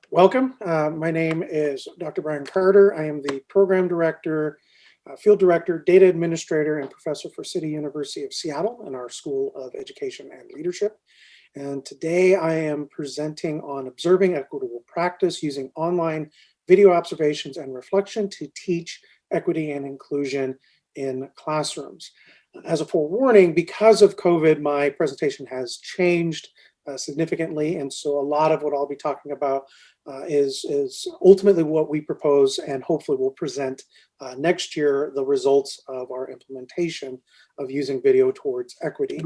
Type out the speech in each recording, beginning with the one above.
Welcome. My name is Dr. Bryan Carter. I am the Program Director, Field Director, Data Administrator, and Professor for City University of Seattle in our School of Education and Leadership. And today I am presenting on observing equitable practice using online video observations and reflection to teach equity and inclusion in classrooms. As a forewarning, because of COVID, my presentation has changed significantly. And so a lot of what I'll be talking about is ultimately what we propose and hopefully will present next year the results of our implementation of using video towards equity.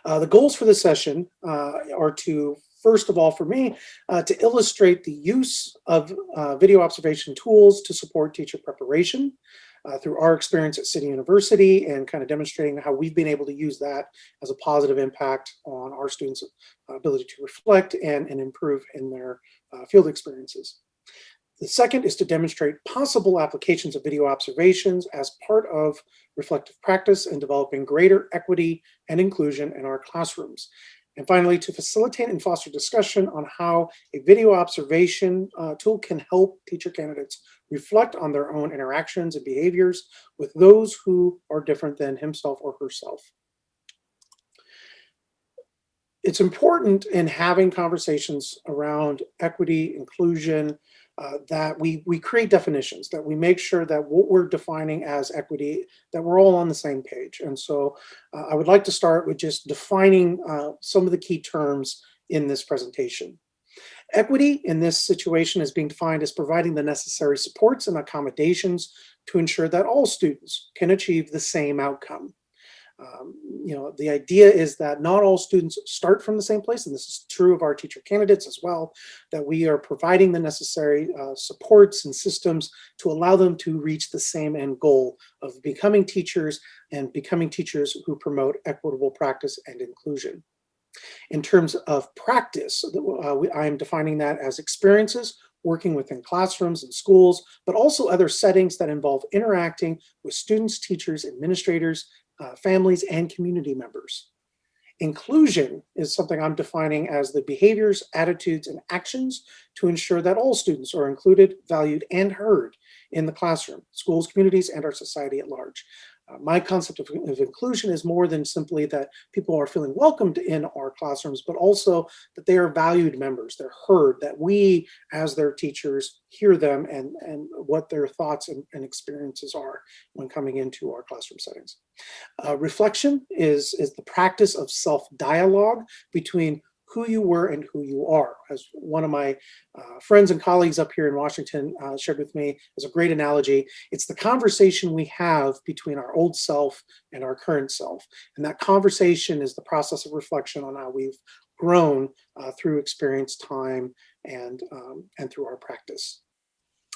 The goals for this session are to, first of all, for me, to illustrate the use of video observation tools to support teacher preparation through our experience at City University and kind of demonstrating how we've been able to use that as a positive impact on our students' ability to reflect and improve in their field experiences. The second is to demonstrate possible applications of video observations as part of reflective practice in developing greater equity and inclusion in our classrooms. And finally, to facilitate and foster discussion on how a video observation tool can help teacher candidates reflect on their own interactions and behaviors with those who are different than himself or herself. It's important in having conversations around equity, inclusion, that we create definitions, that we make sure that what we're defining as equity, that we're all on the same page. And so I would like to start with just defining some of the key terms in this presentation. Equity in this situation is being defined as providing the necessary supports and accommodations to ensure that all students can achieve the same outcome. The idea is that not all students start from the same place, and this is true of our teacher candidates as well, that we are providing the necessary supports and systems to allow them to reach the same end goal of becoming teachers and becoming teachers who promote equitable practice and inclusion. In terms of practice, I am defining that as experiences working within classrooms and schools, but also other settings that involve interacting with students, teachers, administrators, families, and community members. Inclusion is something I'm defining as the behaviors, attitudes, and actions to ensure that all students are included, valued, and heard in the classroom, schools, communities, and our society at large. My concept of inclusion is more than simply that people are feeling welcomed in our classrooms, but also that they are valued members, they're heard, that we, as their teachers, hear them and what their thoughts and experiences are when coming into our classroom settings. Reflection is the practice of self-dialogue between who you were and who you are. As one of my friends and colleagues up here in Washington shared with me as a great analogy, it's the conversation we have between our old self and our current self. And that conversation is the process of reflection on how we've grown through experience, time, and through our practice.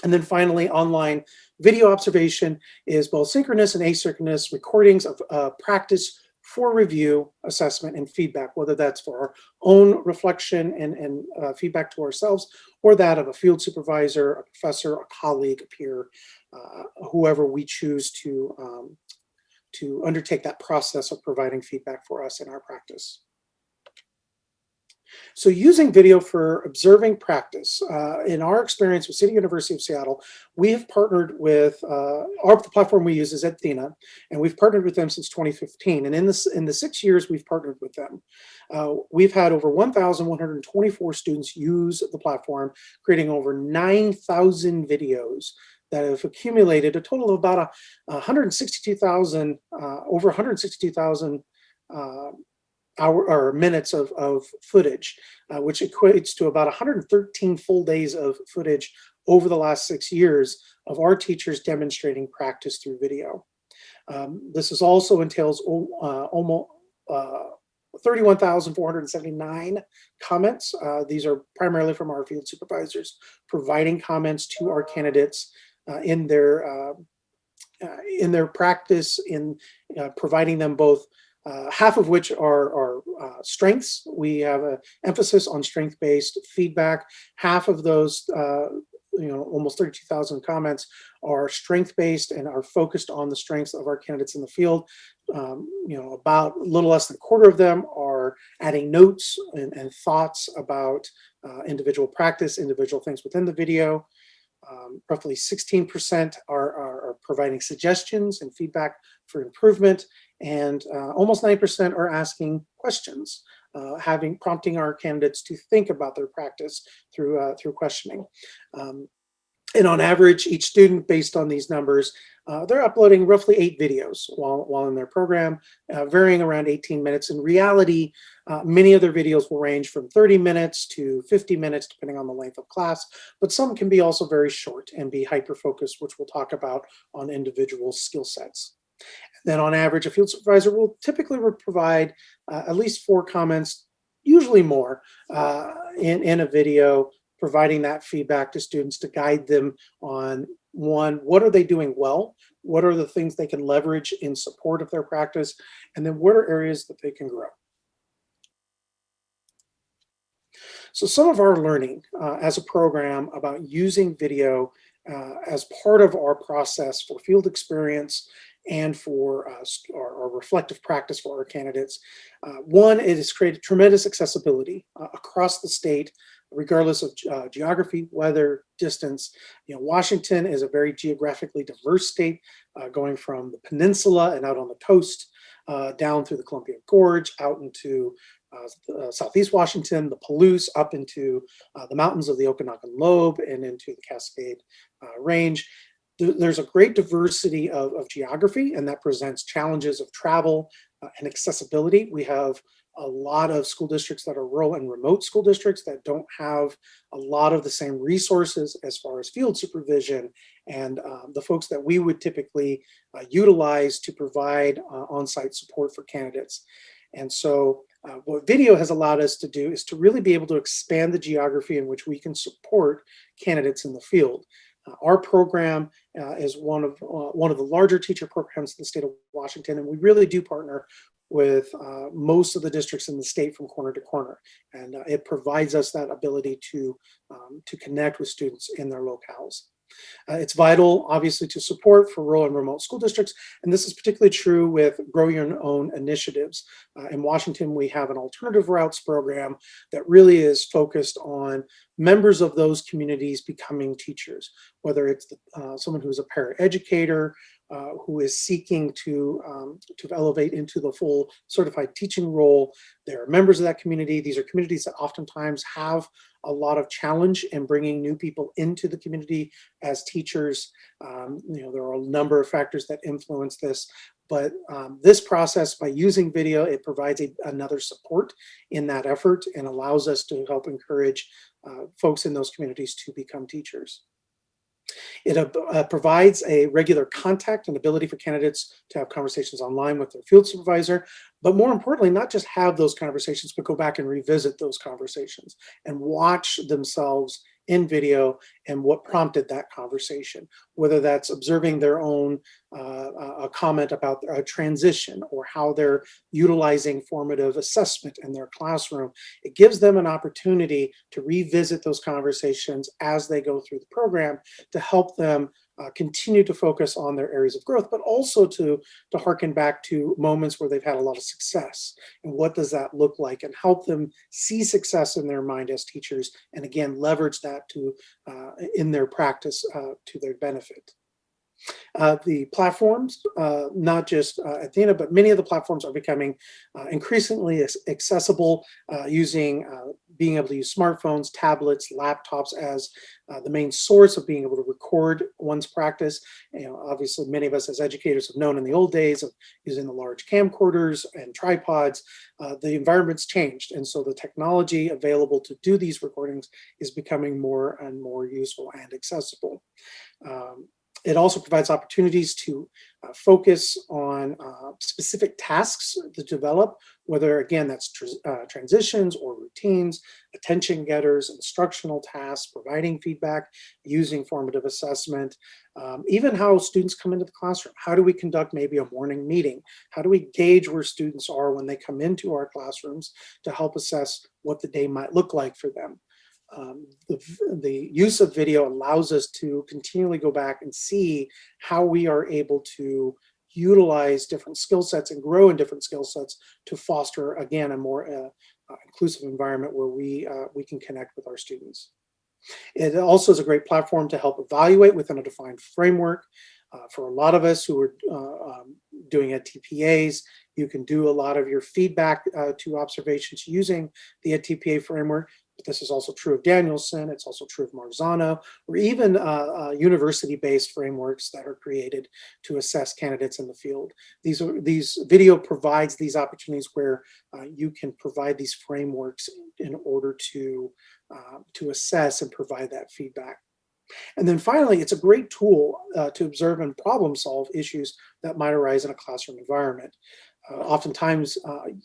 And then finally, online video observation is both synchronous and asynchronous recordings of practice for review, assessment, and feedback, whether that's for our own reflection and feedback to ourselves, or that of a field supervisor, a professor, a colleague, a peer, whoever we choose to undertake that process of providing feedback for us in our practice. So using video for observing practice, in our experience with City University of Seattle, we have partnered with, the platform we use is Athena, and we've partnered with them since 2015. And in the 6 years we've partnered with them, we've had over 1,124 students use the platform, creating over 9,000 videos that have accumulated a total of about 162,000, over 162,000 minutes of footage, which equates to about 113 full days of footage over the last 6 years of our teachers demonstrating practice through video. This also entails almost 31,479 comments. These are primarily from our field supervisors providing comments to our candidates in their practice, in providing them both half of which are strengths. We have an emphasis on strength-based feedback. Half of those, almost 32,000 comments are strength-based and are focused on the strengths of our candidates in the field. About a little less than a quarter of them are are adding notes and thoughts about individual practice, individual things within the video. Roughly 16% are providing suggestions and feedback for improvement, and almost 9% are asking questions, prompting our candidates to think about their practice through questioning. And on average, each student, based on these numbers, they're uploading roughly 8 videos while in their program, varying around 18 minutes. In reality, many of their videos will range from 30 minutes to 50 minutes, depending on the length of class, but some can be also very short and be hyper-focused, which we'll talk about on individual skill sets. Then on average, a field supervisor will typically provide at least 4 comments, usually more, in a video, providing that feedback to students to guide them on, one, what are they doing well? What are the things they can leverage in support of their practice? And then what are areas that they can grow? So some of our learning as a program about using video as part of our process for field experience and for our reflective practice for our candidates. One, it has created tremendous accessibility across the state, regardless of geography, weather, distance. Washington is a very geographically diverse state, going from the peninsula and out on the coast, down through the Columbia Gorge, out into Southeast Washington, the Palouse, up into the mountains of the Okanagan Lobe and into the Cascade Range. There's a great diversity of geography, and that presents challenges of travel and accessibility. We have a lot of school districts that are rural and remote school districts that don't have a lot of the same resources as far as field supervision and the folks that we would typically utilize to provide on-site support for candidates. And so what video has allowed us to do is to really be able to expand the geography in which we can support candidates in the field. Our program is one of the larger teacher programs in the state of Washington, and we really do partner with most of the districts in the state from corner to corner, and it provides us that ability to connect with students in their locales. It's vital, obviously, to support for rural and remote school districts, and this is particularly true with Grow Your Own initiatives. In Washington, we have an alternative routes program that really is focused on members of those communities becoming teachers, whether it's someone who's a paraeducator, who is seeking to elevate into the full certified teaching role. There are members of that community. These are communities that oftentimes have a lot of challenge in bringing new people into the community as teachers. There are a number of factors that influence this, but this process, by using video, it provides another support in that effort and allows us to help encourage folks in those communities to become teachers. It provides a regular contact and ability for candidates to have conversations online with their field supervisor, but more importantly, not just have those conversations, but go back and revisit those conversations and watch themselves in video and what prompted that conversation, whether that's observing their own a comment about a transition or how they're utilizing formative assessment in their classroom. It gives them an opportunity to revisit those conversations as they go through the program to help them continue to focus on their areas of growth, but also to harken back to moments where they've had a lot of success and what does that look like, and help them see success in their mind as teachers, and again leverage that to in their practice to their benefit. The platforms, not just Athena, but many of the platforms are becoming increasingly accessible, being able to use smartphones, tablets, laptops as the main source of being able to record one's practice. Obviously, many of us as educators have known in the old days of using the large camcorders and tripods. The environment's changed, and so the technology available to do these recordings is becoming more and more useful and accessible. It also provides opportunities to focus on specific tasks to develop, whether, again, that's transitions or routines, attention getters, instructional tasks, providing feedback, using formative assessment, even how students come into the classroom. How do we conduct maybe a morning meeting? How do we gauge where students are when they come into our classrooms to help assess what the day might look like for them? The use of video allows us to continually go back and see how we are able to utilize different skill sets and grow in different skill sets to foster, again, a more inclusive environment where we can connect with our students. It also is a great platform to help evaluate within a defined framework. For a lot of us who are doing TPAs, you can do a lot of your feedback to observations using the TPA framework. But this is also true of Danielson. It's also true of Marzano, or even university-based frameworks that are created to assess candidates in the field. These video provides these opportunities where you can provide these frameworks in order to assess and provide that feedback. And then finally, it's a great tool to observe and problem solve issues that might arise in a classroom environment. Oftentimes,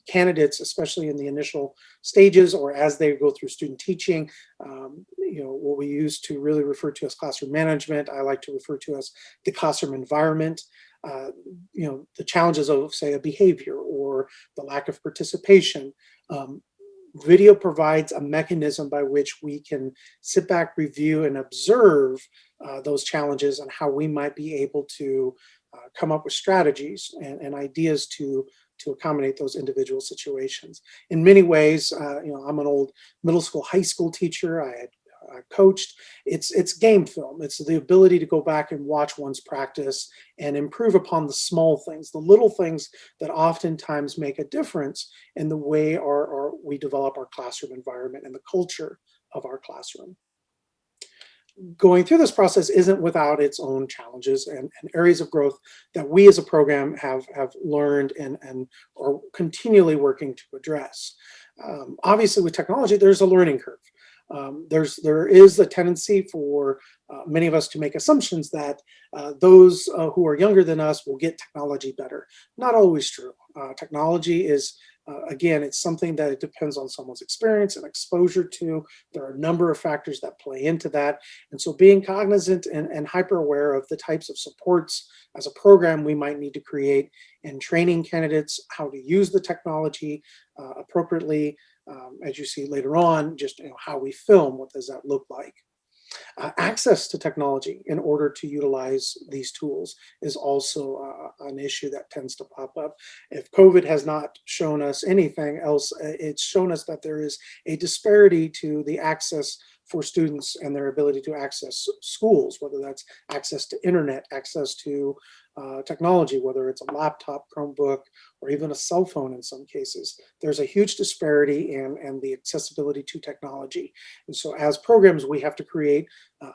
candidates, especially in the initial stages or as they go through student teaching, what we used to really refer to as classroom management, I like to refer to as the classroom environment. The challenges of, say, a behavior or the lack of participation. Video provides a mechanism by which we can sit back, review, and observe those challenges and how we might be able to come up with strategies and ideas to accommodate those individual situations. In many ways, I'm an old middle school, high school teacher. I had coached. It's game film. It's the ability to go back and watch one's practice and improve upon the small things, the little things that oftentimes make a difference in the way we develop our classroom environment and the culture of our classroom. Going through this process isn't without its own challenges and areas of growth that we as a program have learned and are continually working to address. Obviously, with technology, there's a learning curve. There is a tendency for many of us to make assumptions that those who are younger than us will get technology better. Not always true. Technology is, again, it's something that it depends on someone's experience and exposure to. There are a number of factors that play into that. And so being cognizant and hyper aware of the types of supports as a program we might need to create and training candidates how to use the technology appropriately. As you see later on, just how we film, what does that look like? Access to technology in order to utilize these tools is also an issue that tends to pop up. If COVID has not shown us anything else, it's shown us that there is a disparity to the access for students and their ability to access schools, whether that's access to internet, access to technology, whether it's a laptop, Chromebook, or even a cell phone in some cases. There's a huge disparity in the accessibility to technology. And so as programs, we have to create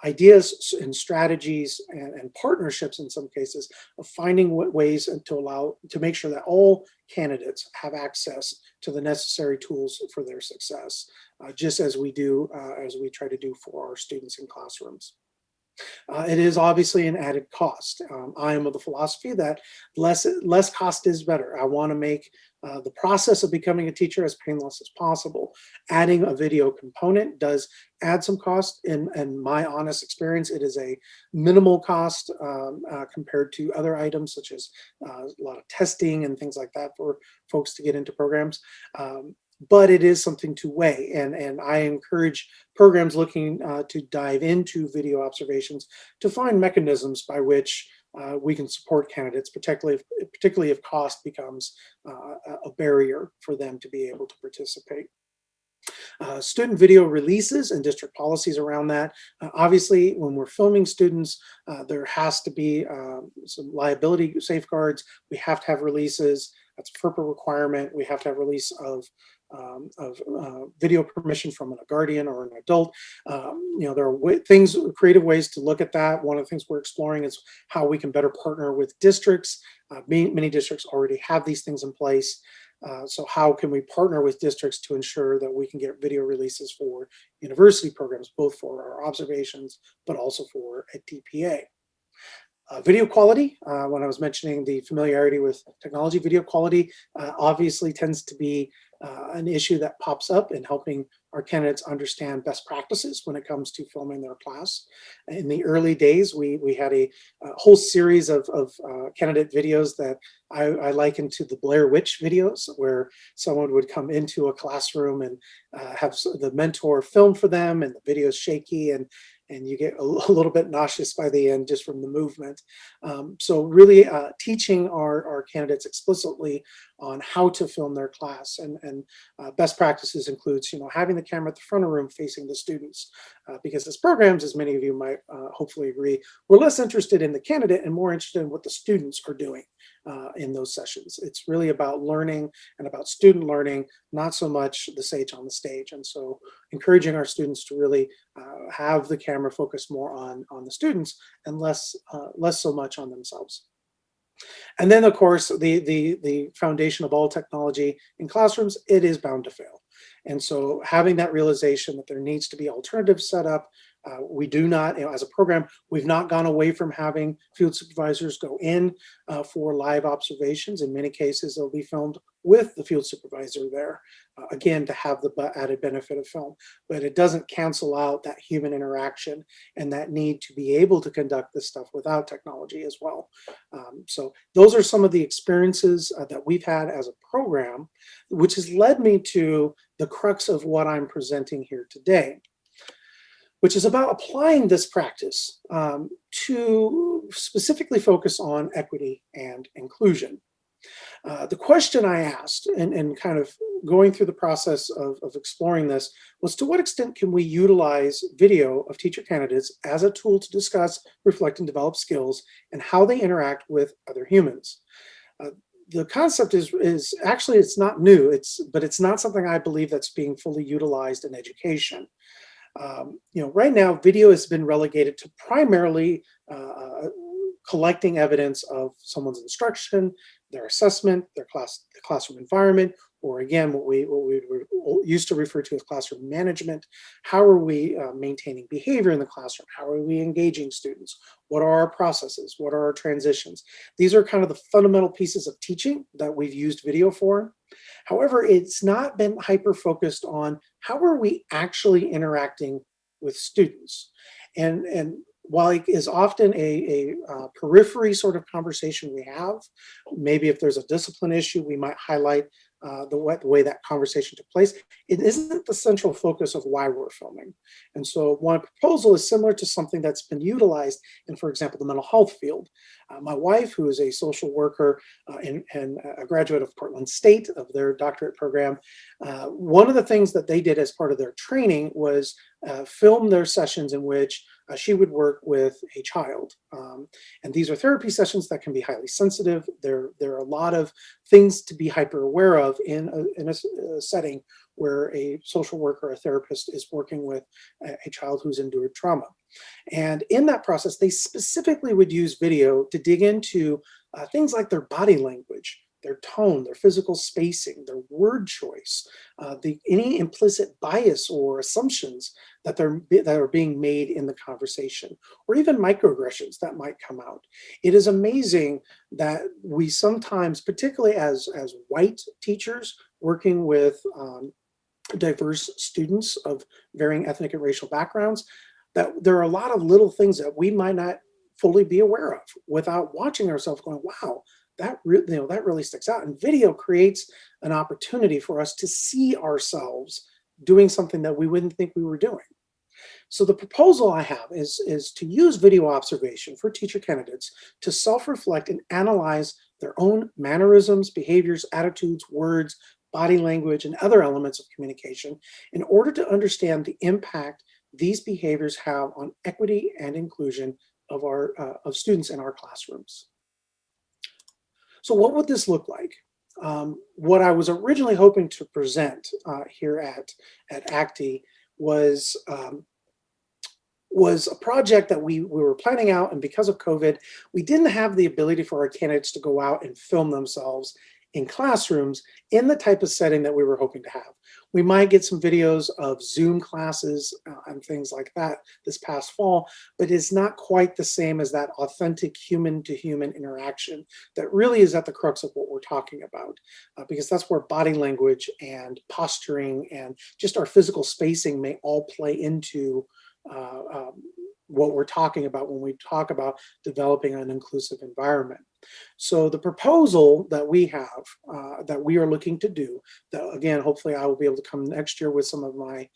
ideas and strategies and partnerships in some cases of finding ways to make sure that all candidates have access to the necessary tools for their success, just as we try to do for our students in classrooms. It is obviously an added cost. I am of the philosophy that less cost is better. I want to make the process of becoming a teacher as painless as possible. Adding a video component does add some cost. In my honest experience, it is a minimal cost compared to other items such as a lot of testing and things like that for folks to get into programs. But it is something to weigh, and I encourage programs looking to dive into video observations to find mechanisms by which we can support candidates, particularly if cost becomes a barrier for them to be able to participate. Student video releases and district policies around that. Obviously, when we're filming students, there has to be some liability safeguards. We have to have releases. That's a FERPA requirement. We have to have release of video permission from a guardian or an adult. There are creative ways to look at that. One of the things we're exploring is how we can better partner with districts. Many districts already have these things in place. So how can we partner with districts to ensure that we can get video releases for university programs, both for our observations, but also for a TPA? Video quality, when I was mentioning the familiarity with technology, video quality obviously tends to be an issue that pops up in helping our candidates understand best practices when it comes to filming their class. In the early days, we had a whole series of candidate videos that I liken to the Blair Witch videos, where someone would come into a classroom and have the mentor film for them, and the video is shaky, and and you get a little bit nauseous by the end just from the movement. So really teaching our candidates explicitly on how to film their class, and best practices includes, having the camera at the front of the room facing the students, because as programs, as many of you might hopefully agree, we're less interested in the candidate and more interested in what the students are doing in those sessions. It's really about learning and about student learning, not so much the sage on the stage. And so encouraging our students to really have the camera focus more on the students and less so much on themselves. And then, of course, the foundation of all technology in classrooms, it is bound to fail. And so having that realization that there needs to be alternatives set up. We do not, as a program, we've not gone away from having field supervisors go in for live observations. In many cases, they'll be filmed with the field supervisor there, again, to have the added benefit of film. But it doesn't cancel out that human interaction and that need to be able to conduct this stuff without technology as well. So those are some of the experiences that we've had as a program, which has led me to the crux of what I'm presenting here today, which is about applying this practice to specifically focus on equity and inclusion. The question I asked, and kind of going through the process of exploring this, was to what extent can we utilize video of teacher candidates as a tool to discuss, reflect, and develop skills and how they interact with other humans? The concept is actually, it's not new, but it's not something I believe that's being fully utilized in education. Right now, video has been relegated to primarily collecting evidence of someone's instruction, their assessment, the classroom environment, or again, what we used to refer to as classroom management. How are we maintaining behavior in the classroom? How are we engaging students? What are our processes? What are our transitions? These are kind of the fundamental pieces of teaching that we've used video for. However, it's not been hyper-focused on how are we actually interacting with students. And while it is often a periphery sort of conversation we have, maybe if there's a discipline issue, we might highlight the way that conversation took place. It isn't the central focus of why we're filming. And so one proposal is similar to something that's been utilized in, for example, the mental health field. My wife, who is a social worker and a graduate of Portland State of their doctorate program, one of the things that they did as part of their training was film their sessions in which she would work with a child. And these are therapy sessions that can be highly sensitive. There are a lot of things to be hyper aware of in a setting where a social worker or a therapist is working with a child who's endured trauma. And in that process, they specifically would use video to dig into things like their body language, their tone, their physical spacing, their word choice, any implicit bias or assumptions that are being made in the conversation, or even microaggressions that might come out. It is amazing that we sometimes, particularly as white teachers working with diverse students of varying ethnic and racial backgrounds, that there are a lot of little things that we might not fully be aware of without watching ourselves going, wow, that really sticks out. And video creates an opportunity for us to see ourselves doing something that we wouldn't think we were doing. So the proposal I have is to use video observation for teacher candidates to self-reflect and analyze their own mannerisms, behaviors, attitudes, words, body language, and other elements of communication in order to understand the impact these behaviors have on equity and inclusion of students in our classrooms. So what would this look like? What I was originally hoping to present here at AACTE was a project that we were planning out, and because of COVID, we didn't have the ability for our candidates to go out and film themselves in classrooms in the type of setting that we were hoping to have. We might get some videos of Zoom classes and things like that this past fall, but it's not quite the same as that authentic human-to-human interaction that really is at the crux of what we're talking about, because that's where body language and posturing and just our physical spacing may all play into what we're talking about when we talk about developing an inclusive environment. So the proposal that we have, that we are looking to do, that again, hopefully I will be able to come next year with some of my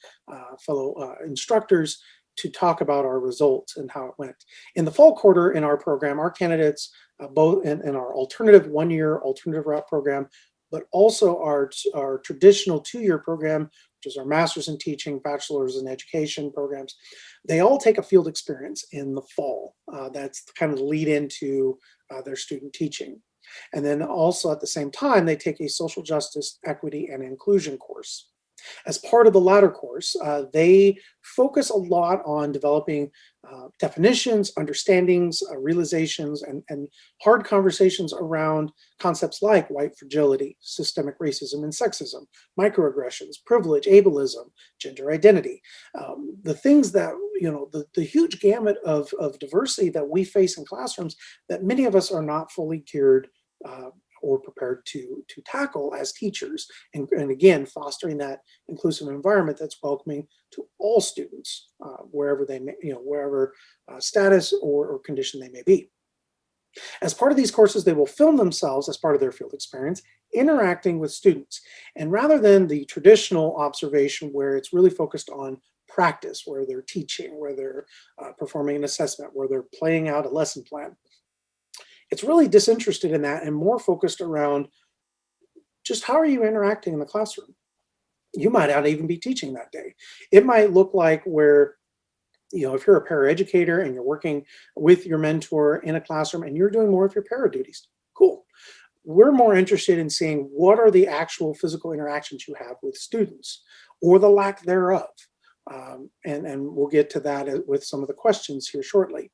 fellow instructors to talk about our results and how it went. In the fall quarter in our program, our candidates, both in our alternative one-year alternative route program, but also our traditional two-year program, which is our master's in teaching, bachelor's in education programs, they all take a field experience in the fall. That's kind of the lead into their student teaching. And then also at the same time, they take a social justice, equity, and inclusion course. As part of the latter course, they focus a lot on developing definitions, understandings, realizations, and hard conversations around concepts like white fragility, systemic racism and sexism, microaggressions, privilege, ableism, gender identity. The things that, the huge gamut of diversity that we face in classrooms that many of us are not fully geared or prepared to tackle as teachers, and again fostering that inclusive environment that's welcoming to all students, wherever they may, wherever status or condition they may be. As part of these courses, they will film themselves as part of their field experience interacting with students, and rather than the traditional observation where it's really focused on practice, where they're teaching, where they're performing an assessment, where they're playing out a lesson plan, it's really disinterested in that and more focused around just how are you interacting in the classroom. You might not even be teaching that day. It might look like where, if you're a paraeducator and you're working with your mentor in a classroom and you're doing more of your para duties, cool. We're more interested in seeing what are the actual physical interactions you have with students or the lack thereof. And we'll get to that with some of the questions here shortly.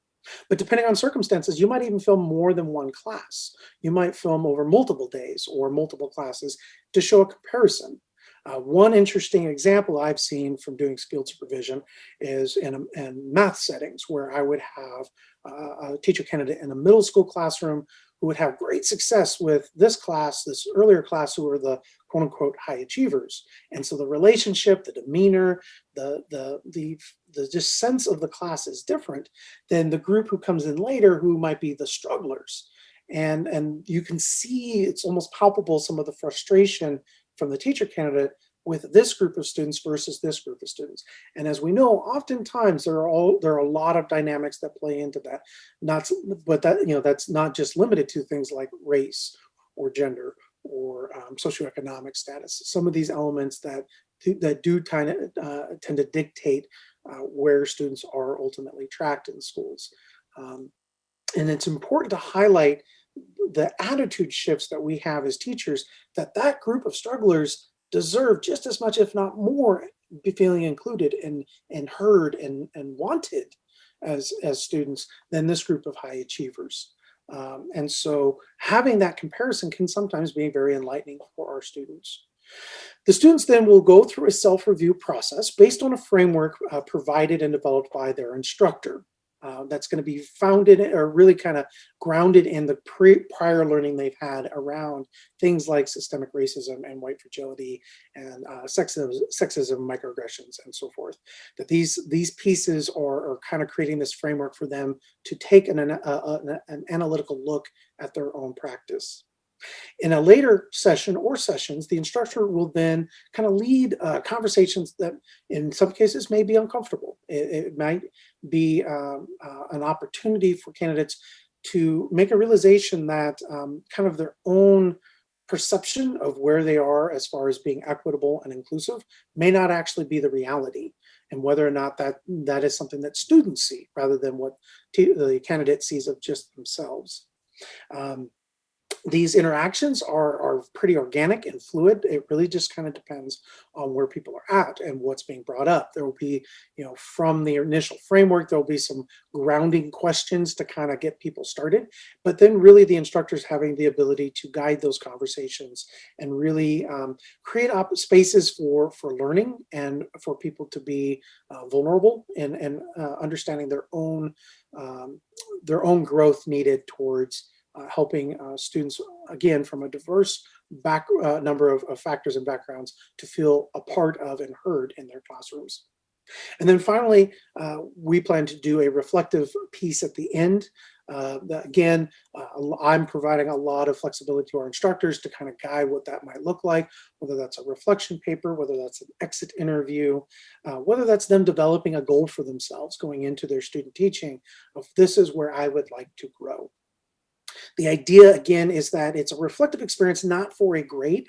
But depending on circumstances, you might even film more than one class. You might film over multiple days or multiple classes to show a comparison. One interesting example I've seen from doing field supervision is in math settings, where I would have a teacher candidate in a middle school classroom who would have great success with this earlier class, who were the quote unquote high achievers. And so the relationship, the demeanor, the just sense of the class is different than the group who comes in later, who might be the strugglers. And you can see, it's almost palpable, some of the frustration from the teacher candidate with this group of students versus this group of students. And as we know, oftentimes there are a lot of dynamics that play into that. That's not just limited to things like race or gender or socioeconomic status. Some of these elements that do tend to dictate where students are ultimately tracked in schools. And it's important to highlight the attitude shifts that we have as teachers, that group of strugglers deserve just as much, if not more, be feeling included and heard and wanted as students than this group of high achievers. And so having that comparison can sometimes be very enlightening for our students. The students then will go through a self-review process based on a framework provided and developed by their instructor. That's going to be founded or really kind of grounded in the prior learning they've had around things like systemic racism and white fragility and sexism, microaggressions, and so forth. That these pieces are kind of creating this framework for them to take an analytical look at their own practice. In a later session or sessions, the instructor will then kind of lead conversations that in some cases may be uncomfortable. It might be an opportunity for candidates to make a realization that kind of their own perception of where they are as far as being equitable and inclusive may not actually be the reality, and whether or not that is something that students see rather than what the candidate sees of just themselves. These interactions are pretty organic and fluid. It really just kind of depends on where people are at and what's being brought up. There will be, from the initial framework, there will be some grounding questions to kind of get people started, but then really the instructors having the ability to guide those conversations and really create spaces for learning and for people to be vulnerable and understanding their own growth needed towards helping students, again, from a diverse number of factors and backgrounds, to feel a part of and heard in their classrooms. And then finally, we plan to do a reflective piece at the end Again, I'm providing a lot of flexibility to our instructors to kind of guide what that might look like, whether that's a reflection paper, whether that's an exit interview, whether that's them developing a goal for themselves going into their student teaching of this is where I would like to grow. The idea, again, is that it's a reflective experience, not for a grade,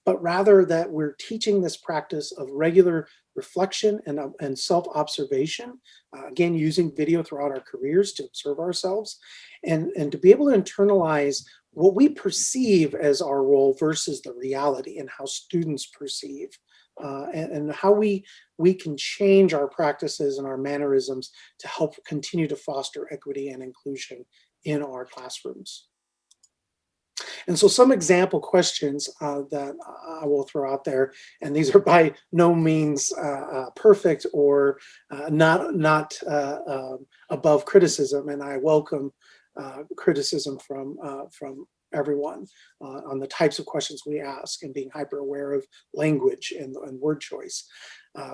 but rather that we're teaching this practice of regular reflection and self-observation, again, using video throughout our careers to observe ourselves and to be able to internalize what we perceive as our role versus the reality and how students perceive and how we can change our practices and our mannerisms to help continue to foster equity and inclusion in our classrooms. And so some example questions that I will throw out there, and these are by no means perfect or not above criticism, and I welcome criticism from everyone on the types of questions we ask and being hyper aware of language and word choice.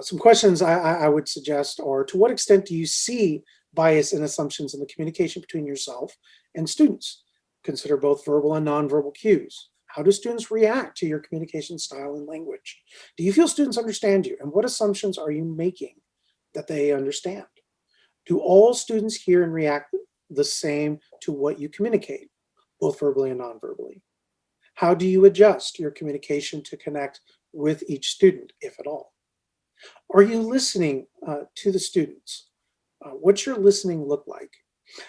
Some questions I would suggest are, to what extent do you see bias and assumptions in the communication between yourself and students? Consider both verbal and nonverbal cues. How do students react to your communication style and language? Do you feel students understand you? And what assumptions are you making that they understand? Do all students hear and react the same to what you communicate, both verbally and nonverbally? How do you adjust your communication to connect with each student, if at all? Are you listening to the students? What's your listening look like?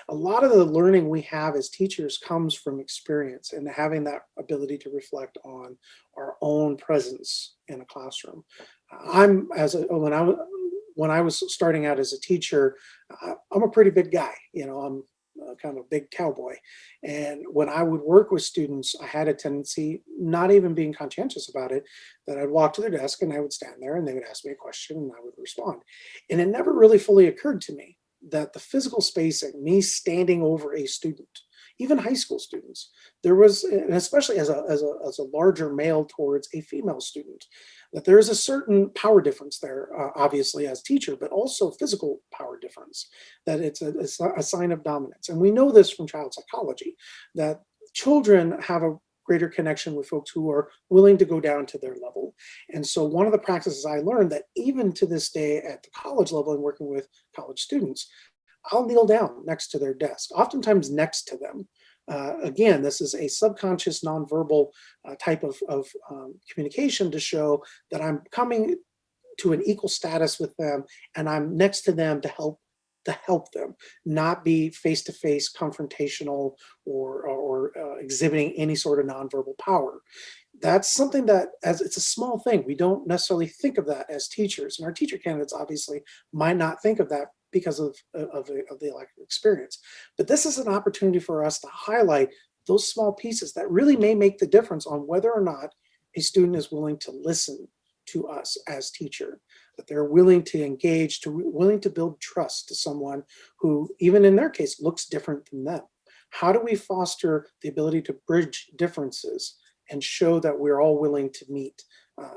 A lot of the learning we have as teachers comes from experience and having that ability to reflect on our own presence in a classroom. When I was starting out as a teacher, I'm a pretty big guy. I'm kind of a big cowboy. And when I would work with students, I had a tendency, not even being conscientious about it, that I'd walk to their desk and I would stand there and they would ask me a question and I would respond. And it never really fully occurred to me that the physical spacing, me standing over a student, even high school students, there was, and especially as a larger male towards a female student, that there is a certain power difference there, obviously as teacher, but also physical power difference, that it's a sign of dominance. And we know this from child psychology, that children have a greater connection with folks who are willing to go down to their level. And so one of the practices I learned that even to this day at the college level and working with college students, I'll kneel down next to their desk, oftentimes next to them. Again, this is a subconscious nonverbal type of communication to show that I'm coming to an equal status with them and I'm next to them to help them, not be face-to-face confrontational or exhibiting any sort of nonverbal power. That's something that, as it's a small thing, we don't necessarily think of that as teachers, and our teacher candidates obviously might not think of that because of the elective experience. But this is an opportunity for us to highlight those small pieces that really may make the difference on whether or not a student is willing to listen to us as teacher, that they're willing to engage, willing to build trust to someone who, even in their case, looks different than them. How do we foster the ability to bridge differences and show that we're all willing to meet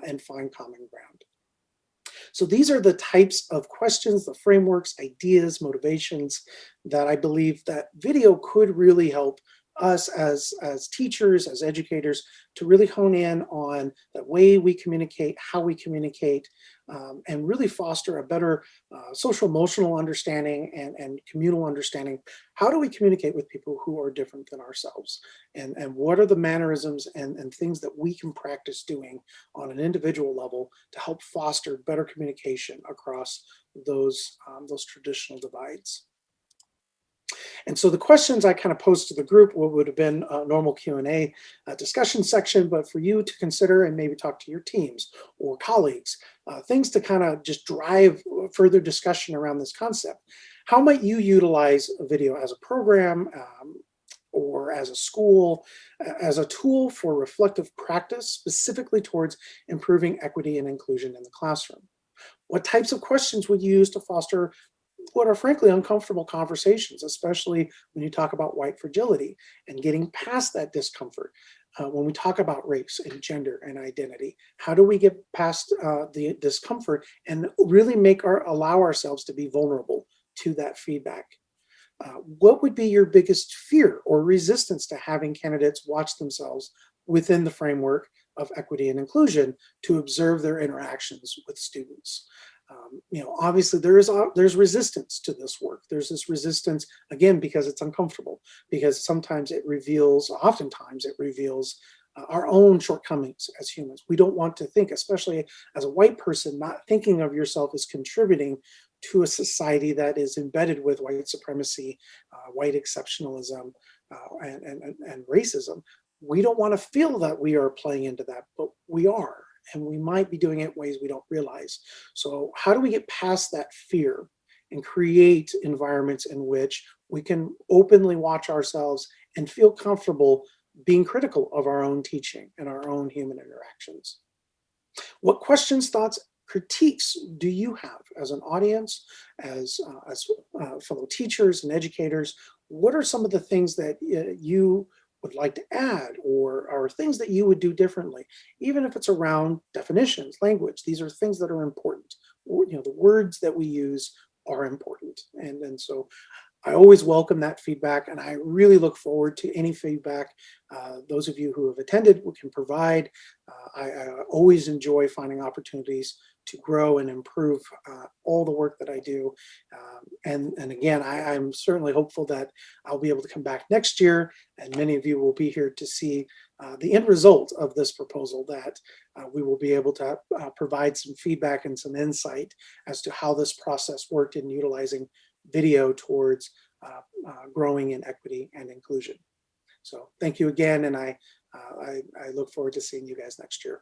and find common ground? So these are the types of questions, the frameworks, ideas, motivations that I believe that video could really help us as teachers, as educators, to really hone in on the way we communicate, how we communicate, and really foster a better social emotional understanding and communal understanding. How do we communicate with people who are different than ourselves? And what are the mannerisms and things that we can practice doing on an individual level to help foster better communication across those traditional divides? And so the questions I kind of posed to the group would have been a normal Q&A discussion section, but for you to consider and maybe talk to your teams or colleagues, things to kind of just drive further discussion around this concept. How might you utilize a video as a program or as a school, as a tool for reflective practice, specifically towards improving equity and inclusion in the classroom? What types of questions would you use to foster what are frankly uncomfortable conversations, especially when you talk about white fragility and getting past that discomfort? When we talk about race and gender and identity, how do we get past the discomfort and really allow ourselves to be vulnerable to that feedback? What would be your biggest fear or resistance to having candidates watch themselves within the framework of equity and inclusion to observe their interactions with students? Obviously there's resistance to this work. There's this resistance again because it's uncomfortable, because oftentimes it reveals our own shortcomings as humans. We don't want to think, especially as a white person, not thinking of yourself as contributing to a society that is embedded with white supremacy, white exceptionalism, and racism. We don't want to feel that we are playing into that, but we are, and we might be doing it in ways we don't realize. So how do we get past that fear and create environments in which we can openly watch ourselves and feel comfortable being critical of our own teaching and our own human interactions? What questions, thoughts, critiques do you have as an audience, as fellow teachers and educators? What are some of the things that you would like to add, or things that you would do differently, even if it's around definitions, language? These are things that are important. The words that we use are important, and so I always welcome that feedback, and I really look forward to any feedback those of you who have attended can provide. I always enjoy finding opportunities to grow and improve all the work that I do. And again, I'm certainly hopeful that I'll be able to come back next year, and many of you will be here to see the end result of this proposal, that we will be able to provide some feedback and some insight as to how this process worked in utilizing video towards growing in equity and inclusion. So thank you again, and I look forward to seeing you guys next year.